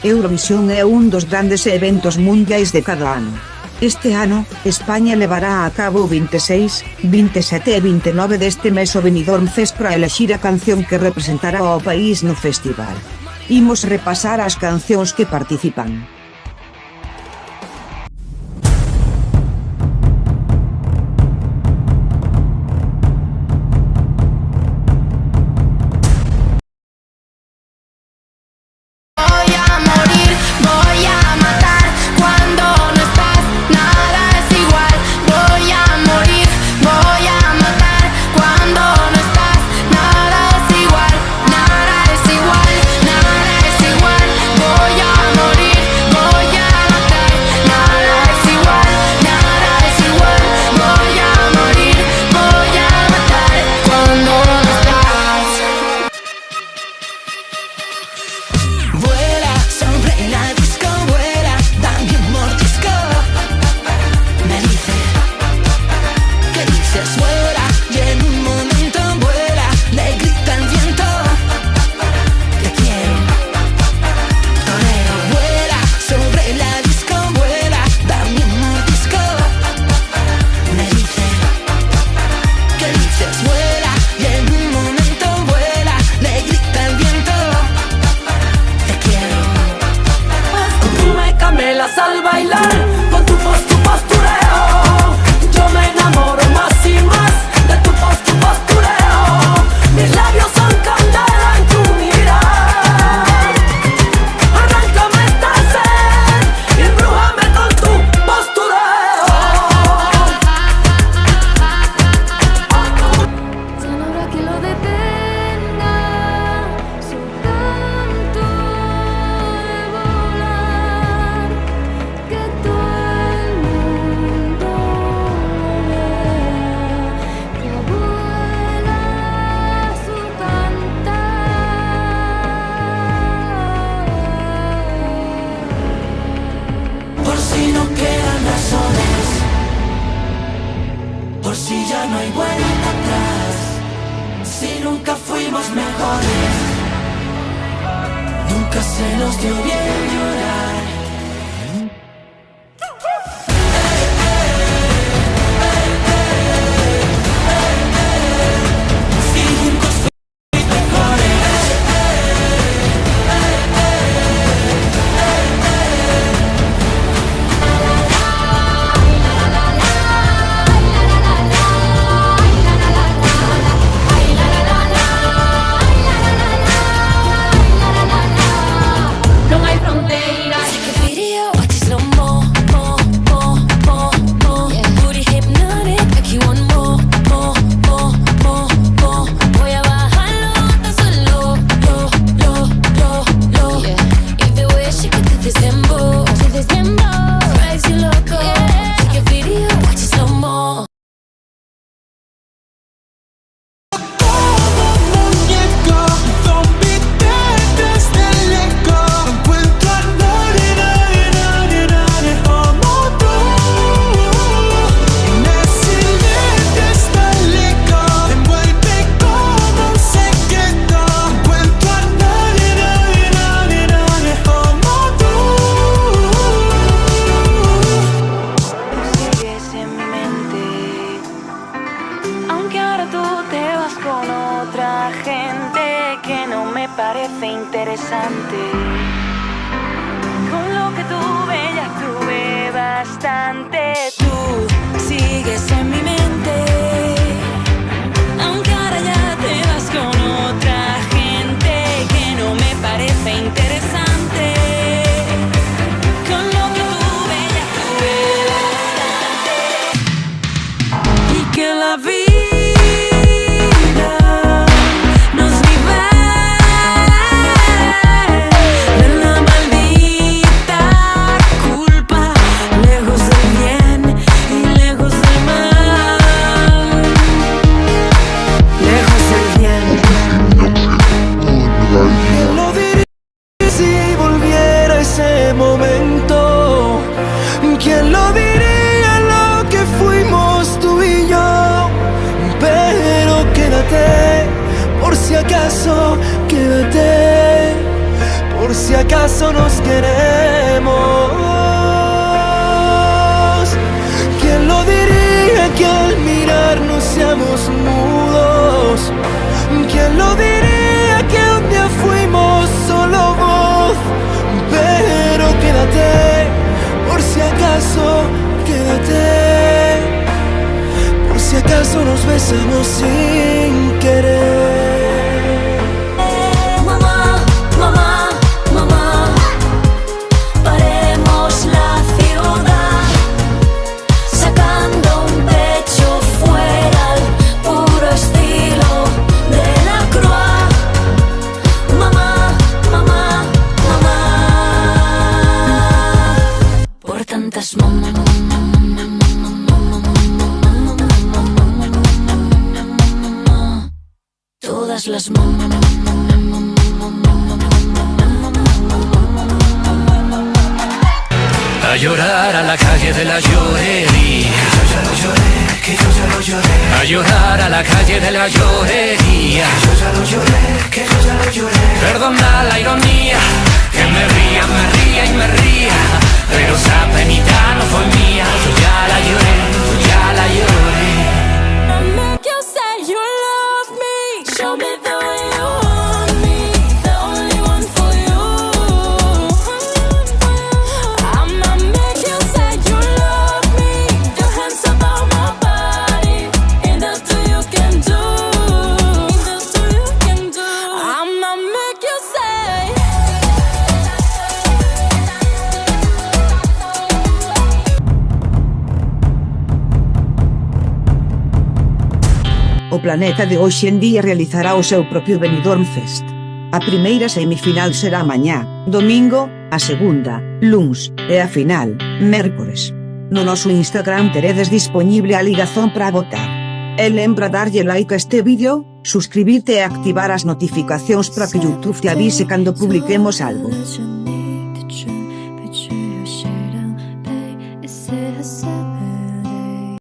Eurovisión é un dos grandes eventos mundiais de cada ano. Este ano, España levará a cabo o 26, 27 e 29 deste mes o Benidorm Fest para elexir a canción que representará ao país no festival. Imos repasar as cancións que participan. Al bailar con tu postureo, yo me enamoro más y más de tu postureo. Mis labios son candela en tu mirar. Arráncame esta sed y embrújame con tu postureo. Ya no habrá que lo detenga, su canto de volar. Que todo el mundo vea que vuela su cantar. Por si no quedan razones, por si ya no hay vuelta atrás, si nunca fuimos mejores, nunca se nos dio bien llorar. Si juntos fuimos mejores. No hay fronteras. Take a video, watch it slow mo, mo, mo, mo, mo. Booty hypnotic, make you want more, more, more, more, more. Voy a bajarlo hasta solo, lo, lo, lo, lo. Y the way she could do this dembow, drives you loco. Take a video, watch it slow mo. Muñeco, zombie detrás del eco. Encuentro a nadie, nadie, nadie, nadie como tú. En el silencio está el eco, envuelve como un secreto. Encuentro a nadie, nadie, nadie, nadie como tú. Sigues en mi mente, aunque ahora tú te vas con otra gente que no me parece interesante. Con lo que tuve ya tuve bastante. Tú sigues en mi mente, aunque ahora ya te vas con otra gente que no me parece interesante. Con lo que tuve ya tuve bastante. Y que la vida nos libere de la maldita culpa, lejos del bien y lejos del mal. eso nos queremos. ¿Quién lo diría que al mirarnos seamos mudos? ¿Quién lo diría que un día fuimos solo voz? Pero quédate, por si acaso, quédate, por si acaso nos besamos sin querer. Mamá, mamá, mamá, paremos la ciudad, sacando un pecho fuera al puro estilo de la Croix. Mamá, mamá, mamá, por tantas mamás. Todas las a llorar a la calle de la llorería, que yo ya lo lloré, que yo ya lo lloré. A llorar a la calle de la llorería, que yo ya lo lloré, que yo ya lo lloré. Perdona la ironía, que me ría y me ría, pero esa penita no fue mía. Yo ya la lloré, yo ya la lloré. Make you say you love me. Show me the way you want me. The only one for you. I'ma make you say you love me. Your hands about my body. And that's all you can do. That's all you can do. I'ma make you say. O Planeta de hoxe en día realizará o seu propio Benidorm Fest. A primeira semifinal será mañá, domingo, a segunda, luns, e a final, mércores. No noso Instagram teredes dispoñible a ligazón para votar. E lembra darlle like a este vídeo, suscribirte e activar as notificacións para que YouTube te avise cando publiquemos algo. That you need to try.